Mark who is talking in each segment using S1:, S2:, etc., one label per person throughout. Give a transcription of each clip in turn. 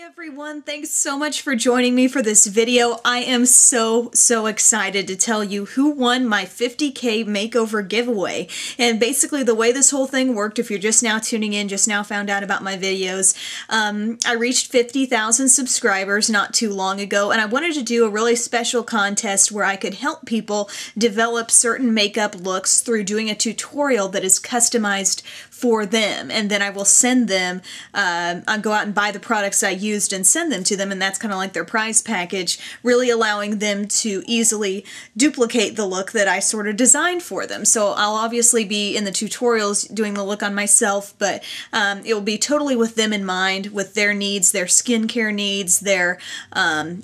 S1: Everyone, thanks so much for joining me for this video. I am so excited to tell you who won my 50K makeover giveaway. And basically the way this whole thing worked, if you're just now tuning in, just now found out about my videos, I reached 50,000 subscribers not too long ago, and I wanted to do a really special contest where I could help people develop certain makeup looks through doing a tutorial that is customized for them, and then I will send them, I'll go out and buy the products I used and send them to them, and that's kind of like their prize package, really allowing them to easily duplicate the look that I sort of designed for them. So I'll obviously be in the tutorials doing the look on myself, but it will be totally with them in mind, with their needs, their skincare needs, their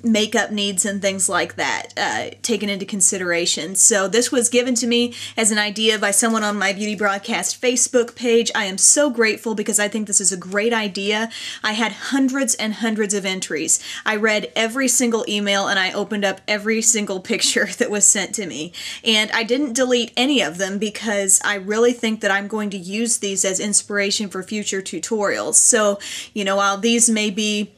S1: makeup needs, and things like that taken into consideration. So this was given to me as an idea by someone on my Beauty Broadcast Facebook page. I am so grateful because I think this is a great idea. I had hundreds and hundreds of entries. I read every single email and I opened up every single picture that was sent to me. And I didn't delete any of them because I really think that I'm going to use these as inspiration for future tutorials. So, you know, while these may be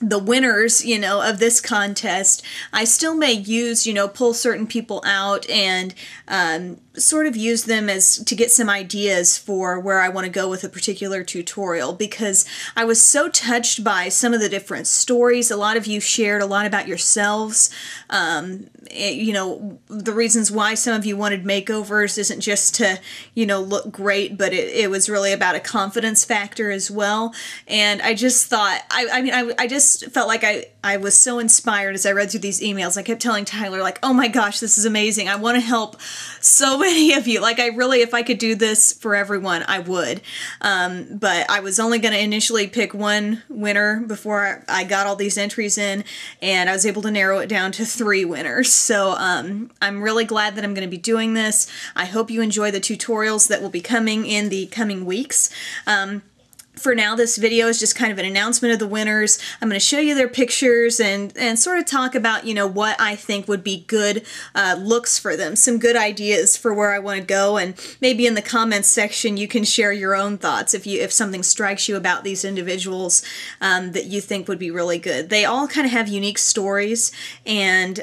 S1: the winners, you know, of this contest, I still may use, you know, pull certain people out and sort of use them as to get some ideas for where I want to go with a particular tutorial, because I was so touched by some of the different stories. A lot of you shared a lot about yourselves. You know, the reasons why some of you wanted makeovers isn't just to, you know, look great, but it was really about a confidence factor as well. And I just thought, I just felt like I was so inspired as I read through these emails. I kept telling Tyler, like, oh my gosh, this is amazing. I want to help so many of you. Like, I really, if I could do this for everyone, I would. But I was only going to initially pick one winner before I got all these entries in, and I was able to narrow it down to 3 winners. So I'm really glad that I'm going to be doing this. I hope you enjoy the tutorials that will be coming in the coming weeks. For now, this video is just kind of an announcement of the winners. I'm going to show you their pictures and sort of talk about, you know, what I think would be good looks for them, some good ideas for where I want to go, and maybe in the comments section you can share your own thoughts if something strikes you about these individuals that you think would be really good. They all kind of have unique stories and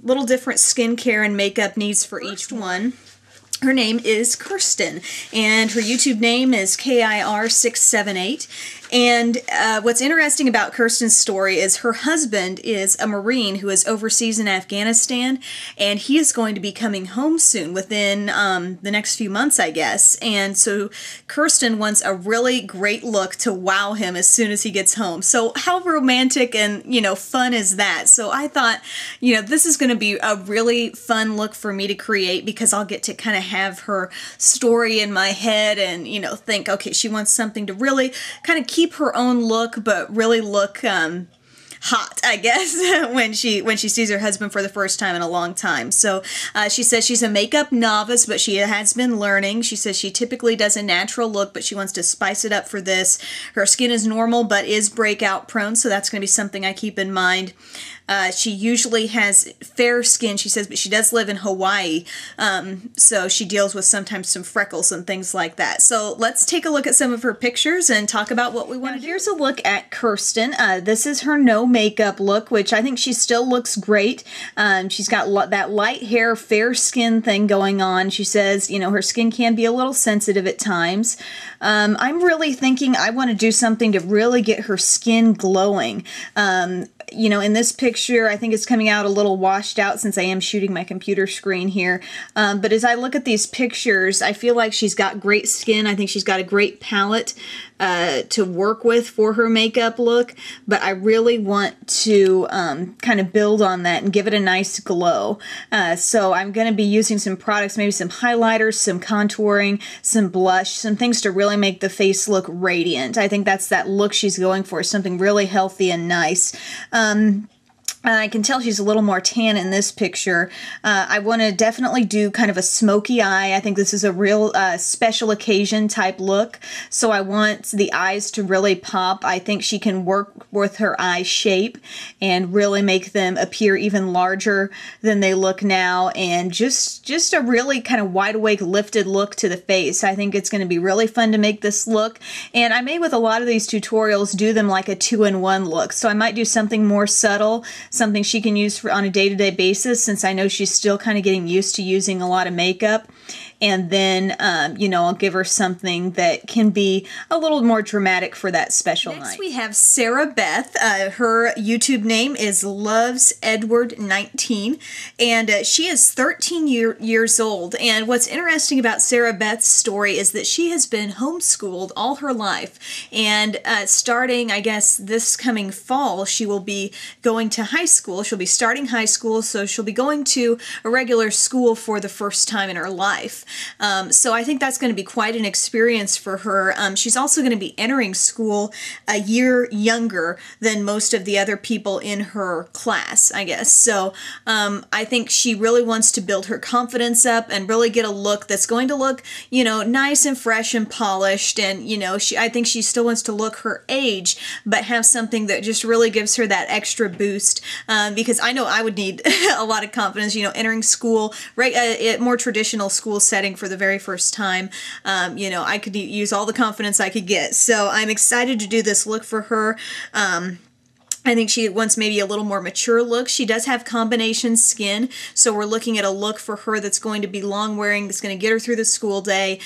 S1: little different skincare and makeup needs for each one. Her name is Kirsten, and her YouTube name is KIR678. And what's interesting about Kirsten's story is her husband is a Marine who is overseas in Afghanistan, and he is going to be coming home soon, within the next few months, I guess. And so Kirsten wants a really great look to wow him as soon as he gets home. So how romantic and, you know, fun is that? So I thought, you know, this is going to be a really fun look for me to create, because I'll get to kind of have her story in my head and, you know, think, okay, she wants something to really kind of keep her own look, but really look hot, I guess, when she sees her husband for the first time in a long time. So she says she's a makeup novice, but she has been learning. She says she typically does a natural look, but she wants to spice it up for this. Her skin is normal, but is breakout prone, so that's going to be something I keep in mind. She usually has fair skin, she says, but she does live in Hawaii, so she deals with sometimes some freckles and things like that. So let's take a look at some of her pictures and talk about what we want to do. Here's a look at Kirsten. This is her no makeup look, which I think she still looks great. She's got that light hair, fair skin thing going on. She says, you know, her skin can be a little sensitive at times. I'm really thinking I want to do something to really get her skin glowing. You know, in this picture, I think it's coming out a little washed out since I am shooting my computer screen here. But as I look at these pictures, I feel like she's got great skin. I think she's got a great palette to work with for her makeup look. But I really want to kind of build on that and give it a nice glow. So I'm going to be using some products, maybe some highlighters, some contouring, some blush, some things to really make the face look radiant. I think that's that look she's going for, something really healthy and nice. I can tell she's a little more tan in this picture. I want to definitely do kind of a smoky eye. I think this is a real special occasion type look. So I want the eyes to really pop. I think she can work with her eye shape and really make them appear even larger than they look now. And just a really kind of wide awake, lifted look to the face. I think it's going to be really fun to make this look. And I may, with a lot of these tutorials, do them like a 2-in-1 look. So I might do something more subtle, something she can use on a day-to-day basis, since I know she's still kind of getting used to using a lot of makeup. And then, you know, I'll give her something that can be a little more dramatic for that special night. Next we have Sarah Beth. Her YouTube name is LovesEdward19, and she is 13 years old. And what's interesting about Sarah Beth's story is that she has been homeschooled all her life. And starting, I guess, this coming fall, she will be going to high school. She'll be starting high school, so she'll be going to a regular school for the first time in her life. So I think that's going to be quite an experience for her. She's also going to be entering school a year younger than most of the other people in her class, I guess. So I think she really wants to build her confidence up and really get a look that's going to look, you know, nice and fresh and polished. And, you know, I think she still wants to look her age, but have something that just really gives her that extra boost. Because I know I would need a lot of confidence, you know, entering school, right, more traditional school setting for the very first time. You know, I could use all the confidence I could get. So I'm excited to do this look for her. I think she wants maybe a little more mature look. She does have combination skin, so we're looking at a look for her that's going to be long wearing, that's going to get her through the school day,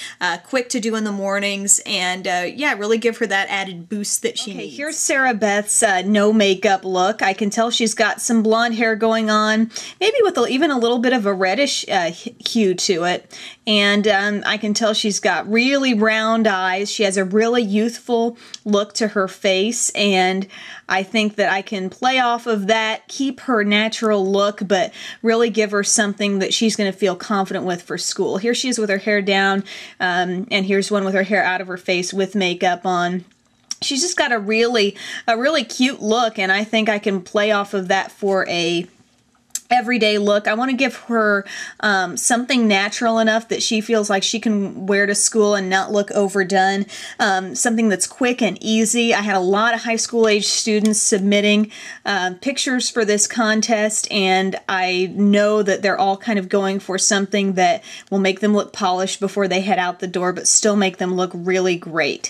S1: quick to do in the mornings, and yeah, really give her that added boost that she needs. Here's Sarah Beth's no makeup look. I can tell she's got some blonde hair going on, maybe with even a little bit of a reddish hue to it. And I can tell she's got really round eyes. She has a really youthful look to her face, and I think that I can play off of that, keep her natural look, but really give her something that she's going to feel confident with for school. Here she is with her hair down, and here's one with her hair out of her face with makeup on. She's just got a really cute look, and I think I can play off of that for a everyday look. I want to give her something natural enough that she feels like she can wear to school and not look overdone. Something that's quick and easy. I had a lot of high school age students submitting pictures for this contest, and I know that they're all kind of going for something that will make them look polished before they head out the door, but still make them look really great.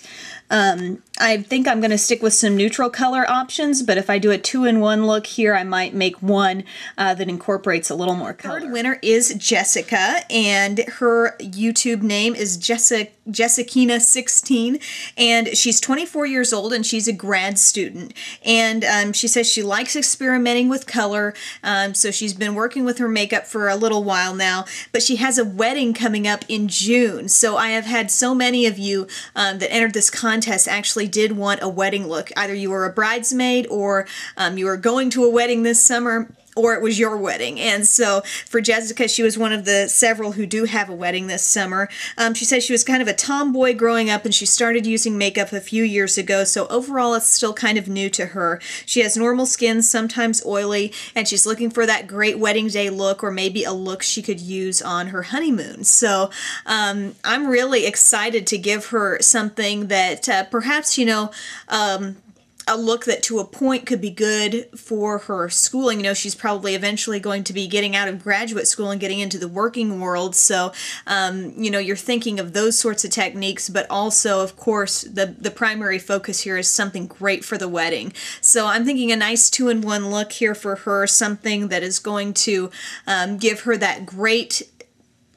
S1: I think I'm going to stick with some neutral color options, but if I do a 2-in-1 look here, I might make one that incorporates a little more color. Third winner is Jessica, and her YouTube name is Jessicina16, and she's 24 years old, and she's a grad student. And she says she likes experimenting with color, so she's been working with her makeup for a little while now, but she has a wedding coming up in June. So I have had so many of you that entered this contest actually did want a wedding look. Either you were a bridesmaid, or you were going to a wedding this summer, or it was your wedding. And so for Jessica, she was one of the several who do have a wedding this summer. She says she was kind of a tomboy growing up, and she started using makeup a few years ago, so overall it's still kind of new to her. She has normal skin, sometimes oily, and she's looking for that great wedding day look, or maybe a look she could use on her honeymoon. So I'm really excited to give her something that perhaps, you know, a look that to a point could be good for her schooling. You know, she's probably eventually going to be getting out of graduate school and getting into the working world. So, you know, you're thinking of those sorts of techniques, but also, of course, the primary focus here is something great for the wedding. So I'm thinking a nice 2-in-1 look here for her, something that is going to give her that great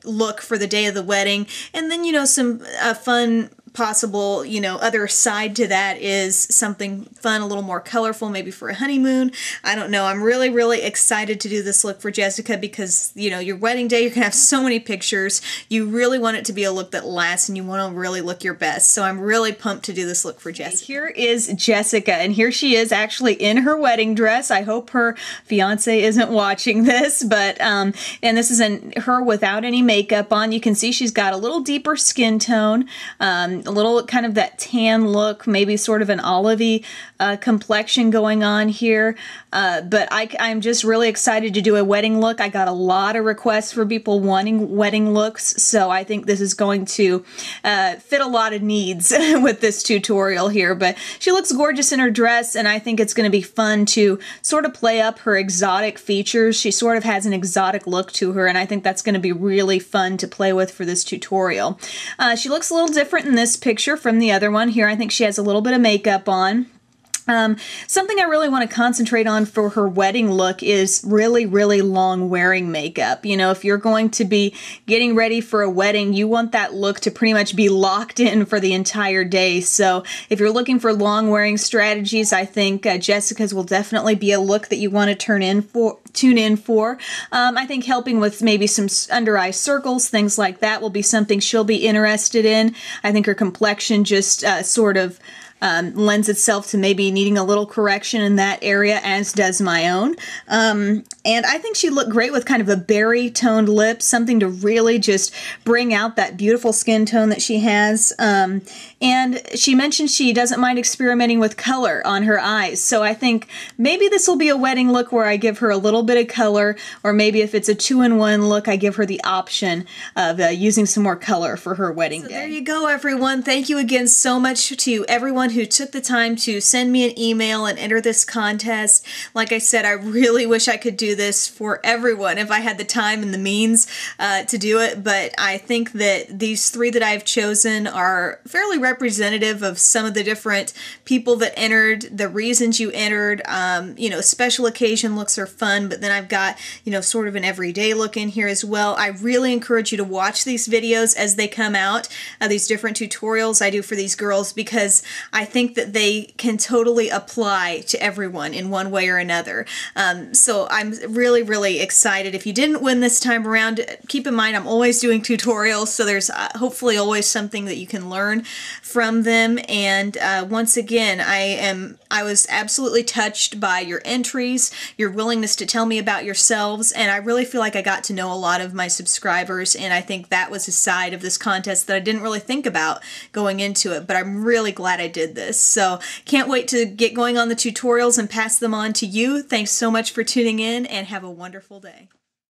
S1: look for the day of the wedding. And then, you know, some fun possible, you know, other side to that is something fun, a little more colorful, maybe for a honeymoon. I don't know. I'm really excited to do this look for Jessica because, you know, your wedding day, you're going to have so many pictures. You really want it to be a look that lasts, and you want to really look your best. So I'm really pumped to do this look for Jessica. Here is Jessica, and here she is actually in her wedding dress. I hope her fiance isn't watching this, but, and this is her without any makeup on. You can see she's got a little deeper skin tone. A little kind of that tan look, maybe sort of an olivey complexion going on here. But I'm just really excited to do a wedding look. I got a lot of requests for people wanting wedding looks, so I think this is going to fit a lot of needs with this tutorial here. But she looks gorgeous in her dress, and I think it's going to be fun to sort of play up her exotic features. She sort of has an exotic look to her, and I think that's going to be really fun to play with for this tutorial. She looks a little different in this picture from the other one. Here I think she has a little bit of makeup on. Something I really want to concentrate on for her wedding look is really, really long wearing makeup. You know, if you're going to be getting ready for a wedding, you want that look to pretty much be locked in for the entire day. So if you're looking for long wearing strategies, I think Jessica's will definitely be a look that you want to tune in for. I think helping with maybe some under eye circles, things like that will be something she'll be interested in. I think her complexion just sort of lends itself to maybe needing a little correction in that area, as does my own. And I think she'd look great with kind of a berry toned lip, something to really just bring out that beautiful skin tone that she has. And she mentioned she doesn't mind experimenting with color on her eyes. So I think maybe this will be a wedding look where I give her a little bit of color, or maybe if it's a 2-in-1 look, I give her the option of using some more color for her wedding day. There you go, everyone. Thank you again so much to everyone who took the time to send me an email and enter this contest. Like I said, I really wish I could do this for everyone if I had the time and the means to do it, but I think that these 3 that I've chosen are fairly representative of some of the different people that entered, the reasons you entered. You know, special occasion looks are fun, but then I've got, you know, sort of an everyday look in here as well. I really encourage you to watch these videos as they come out, these different tutorials I do for these girls, because I think that they can totally apply to everyone in one way or another. So I'm really, really excited. If you didn't win this time around, keep in mind I'm always doing tutorials, so there's hopefully always something that you can learn from them. And once again, I was absolutely touched by your entries, your willingness to tell me about yourselves, and I really feel like I got to know a lot of my subscribers, and I think that was a side of this contest that I didn't really think about going into it, but I'm really glad I did this. So can't wait to get going on the tutorials and pass them on to you. Thanks so much for tuning in, and have a wonderful day.